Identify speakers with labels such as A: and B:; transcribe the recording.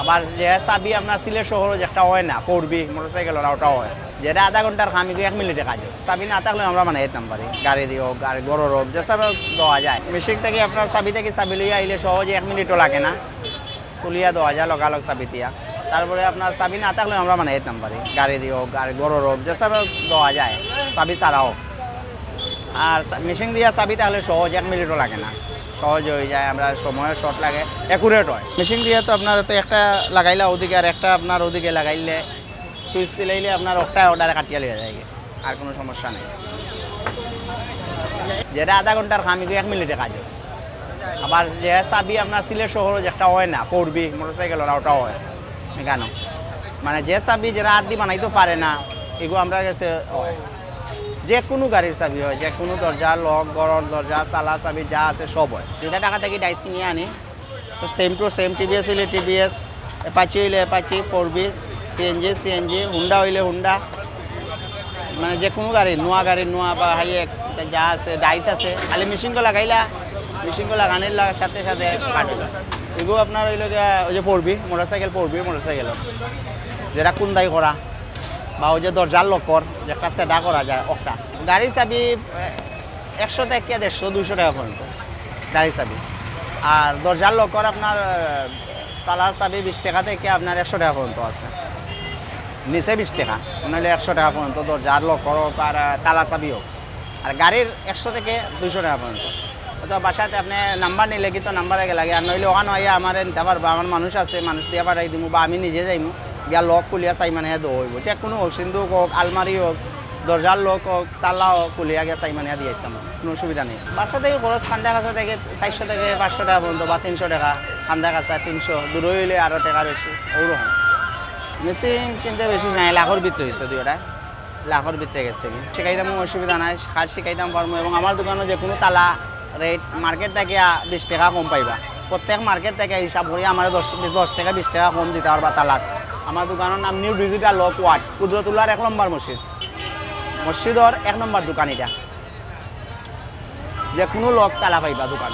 A: আবার যে চাবি আপনার সিলেট শহর যেটা হয় না পড়বি মোটরসাইকেল ওটাও হয়, যেটা আধা ঘন্টার কাম 1 মিনিটে কাজ হয়। চাবি না থাকলে আমরা মানে যেতাম পারি, গাড়ি দিয়ে হোক গাড়ি বড় হোক যে সব দেওয়া যায়। মেশিন থেকে আপনার চাবি থেকে চাবি লইয়া আইলে সহজে 1 মিনিটও লাগে না, তুলিয়া দেওয়া যায় লগালগ চাবি দিয়া। তারপরে আপনার চাবি না থাকলে আমরা মানে যেতাম পারি, গাড়ি দিয়ে হোক গাড়ি বড় হোক যে সব দেওয়া যায়, চাবি ছাড়াও। আর মেশিন দিয়া চাবি তাহলে সহজ 1 মিনিটও লাগে না, সহজ হয়ে যায়, আমরা সময় শর্ট লাগে, অ্যাকুরেট হয়। মেশিন দিয়ে তো আপনার তো একটা লাগাইলে ওদিকে আর একটা আপনার ওদিকে লাগাইলে সুইচ দিলাইলে আপনার একটা অর্ডারে কাটিয়ে লিয়ে যায়, আর কোনো সমস্যা নেই। যেটা আধা ঘন্টার কাম 1 মিনিটে কাজ হয়। আবার যে চাবি আপনার সিলেট শহর যেটা হয় না পড়বি মোটরসাইকেল ওটাও হয় কেন, মানে যে চাবি যেটা হাত দিয়ে বানাইতে পারে না এগুলো আমরা কাছে হয়। যে কোনো গাড়ির চাবি হয়, যে কোনো দরজা লক গড়র দরজা তালা চাবি যা আছে সব হয়। যেটা টাকা থেকে ডাইস কিনে আনি তো সেম টু সেম, টিভিএস হইলে টিভিএস, অ্যাপাচি হইলে অ্যাপাচি, পড়বি সিএনজি, হুন্ডা হইলে হুন্ডা, মানে যে কোনো গাড়ি নোয়া বা হাইএক্স যা আছে ডাইস আছে, খালি মেশিনকে লাগাইলা, মেশিনকে লাগানোর সাথে সাথে কাটবে। এগুলো আপনার হইলে ওই যে পড়বি মোটরসাইকেল যেটা কুন্দাই করা, বা ওই যে দরজার লকর যেটা সেদা করা যায় একটা। গাড়ির চাবি 100 থেকে 150 200 টাকা পর্যন্ত গাড়ির চাবি। আর দরজার লকর আপনার তালার চাবি 20 টাকা থেকে আপনার 100 টাকা পর্যন্ত আছে, নিচে 20 টাকা, নাহলে 100 টাকা পর্যন্ত দরজার লকর হোক আর তালা চাবি হোক। আর গাড়ির 100 থেকে 200 টাকা পর্যন্ত। তো বাসাতে আপনি নাম্বার নিলে কিন্তু নাম্বার আগে লাগে, আর নইলে ওখানে হইয়া আমার নিতে পারবো, আমার মানুষ আছে, মানুষ দিয়ে পাঠাই দিব, বা আমি নিজে যাইমু গিয়া লক খুলিয়া চাই মানে হইব, যে কোনো হোক, সিন্ধুক হোক আলমারি হোক দরজার লক হোক তালা হোক খুলিয়া গিয়া চাই মানে দিয়ে দিতাম, কোনো অসুবিধা নেই। বাসা থেকে খরচ খান্দা কাছা থেকে 400 থেকে 500 টাকা পর্যন্ত, বা 300 টাকা, খান্দা কাছা 300, দূর হইলে আরও টাকা বেশি ওরকম। মেশিন কিনতে বেশি নাই, লাখের ভিতরে হয়েছে, দুইটা লাখের ভিতরে গেছে। শিখাইতাম অসুবিধা নাই, কাজ শিখাইতাম পারবো। এবং আমার দোকানে যে কোনো তালা রেট মার্কেট থেকে 20 টাকা কম পাইবা, প্রত্যেক মার্কেট থেকে হিসাব করি আমার 10 টাকা 20 টাকা কম দিতে পারবা তালাক। আমার দোকানের নাম নিউ ডিজিটাল লক ওয়ার্ড, কুদরতুল্লাহর 1 নম্বর মসজিদর 1 নম্বর দোকান। এটা যে কোনো লক তালা পাইবা দোকান।